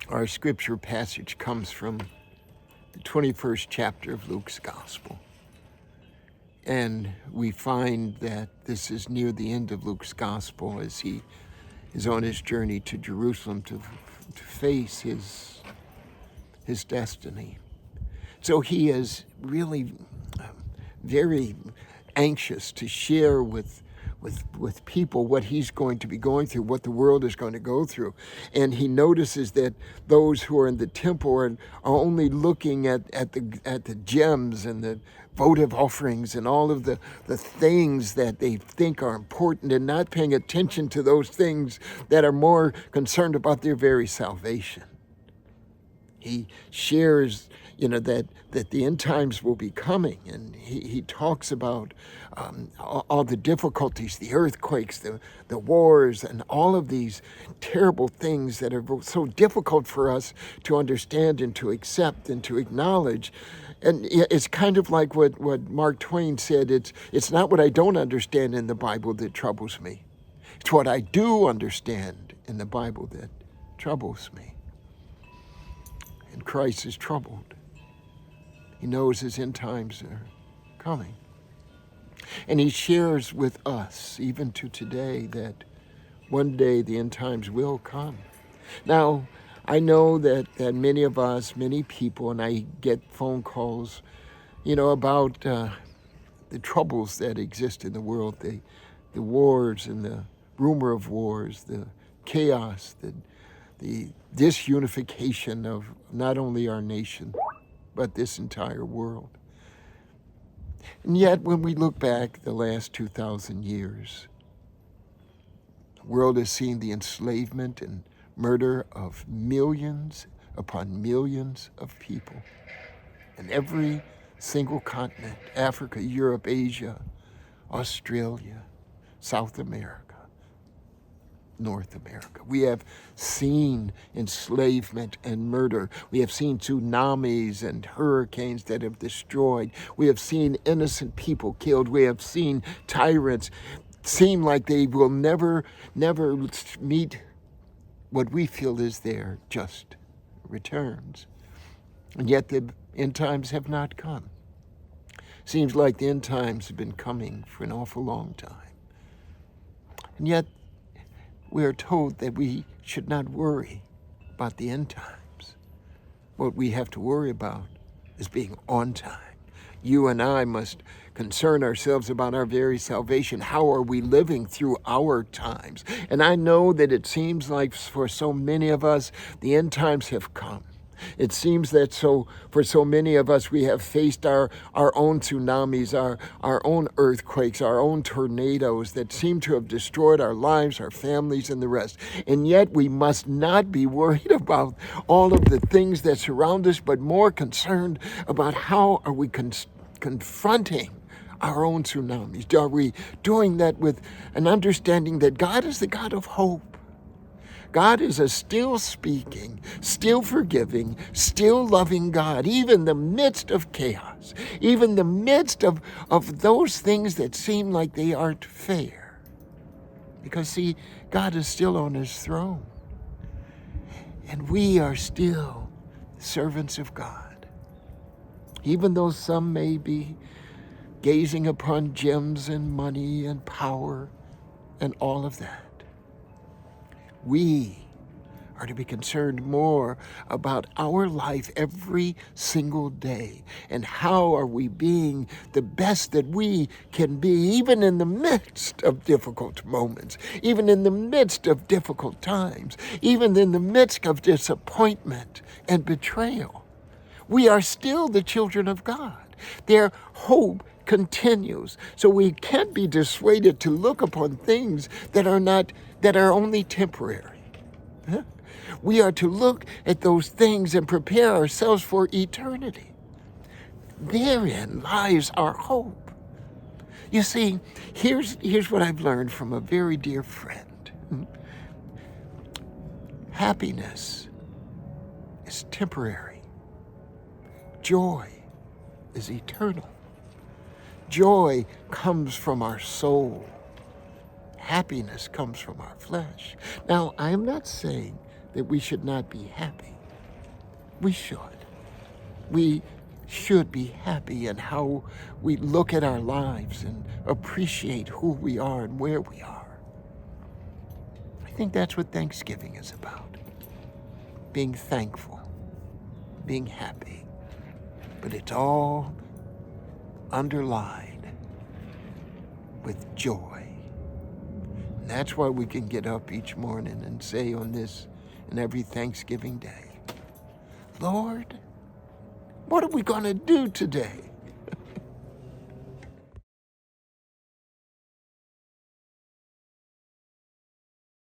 Our scripture passage comes from the 21st chapter of Luke's Gospel. And we find that this is near the end of Luke's Gospel as he is on his journey to Jerusalem to face his destiny. So he is really very anxious to share with people what he's going to be going through, what the world is going to go through. And he notices that those who are in the temple are only looking at the gems and the votive offerings and all of the things that they think are important, and not paying attention to those things that are more concerned about their very salvation. He shares, that the end times will be coming, and he talks about all the difficulties, the earthquakes, the wars, and all of these terrible things that are so difficult for us to understand and to accept and to acknowledge. And it's kind of like what Mark Twain said, it's not what I don't understand in the Bible that troubles me. It's what I do understand in the Bible that troubles me. And Christ is troubled. He knows his end times are coming. And he shares with us, even to today, that one day the end times will come. Now, I know that many of us, many people, and I get phone calls, about the troubles that exist in the world, the wars and the rumor of wars, the chaos, the disunification of not only our nation, but this entire world. And yet, when we look back the last 2,000 years, the world has seen the enslavement and murder of millions upon millions of people in every single continent: Africa, Europe, Asia, Australia, South America, North America. We have seen enslavement and murder. We have seen tsunamis and hurricanes that have destroyed. We have seen innocent people killed. We have seen tyrants seem like they will never meet what we feel is their just returns. And yet the end times have not come. Seems like the end times have been coming for an awful long time. And yet we are told that we should not worry about the end times. What we have to worry about is being on time. You and I must concern ourselves about our very salvation. How are we living through our times? And I know that it seems like for so many of us, the end times have come. It seems that for so many of us, we have faced our own tsunamis, our own earthquakes, our own tornadoes that seem to have destroyed our lives, our families, and the rest. And yet we must not be worried about all of the things that surround us, but more concerned about how are we confronting our own tsunamis. Are we doing that with an understanding that God is the God of hope? God is a still speaking, still forgiving, still loving God, even in the midst of chaos, even in the midst of those things that seem like they aren't fair. Because, see, God is still on his throne. And we are still servants of God. Even though some may be gazing upon gems and money and power and all of that, we are to be concerned more about our life every single day, and how are we being the best that we can be, even in the midst of difficult moments, even in the midst of difficult times, even in the midst of disappointment and betrayal. We are still the children of God. Their hope continues. So we can't be dissuaded to look upon things that are only temporary. We are to look at those things and prepare ourselves for eternity. Therein lies our hope. You see, here's what I've learned from a very dear friend. Happiness is temporary. Joy is eternal. Joy comes from our soul. Happiness comes from our flesh. Now, I am not saying that we should not be happy. We should. We should be happy in how we look at our lives and appreciate who we are and where we are. I think that's what Thanksgiving is about. Being thankful, being happy. But it's all underlined with joy. And that's why we can get up each morning and say on this and every Thanksgiving day, Lord, what are we going to do today?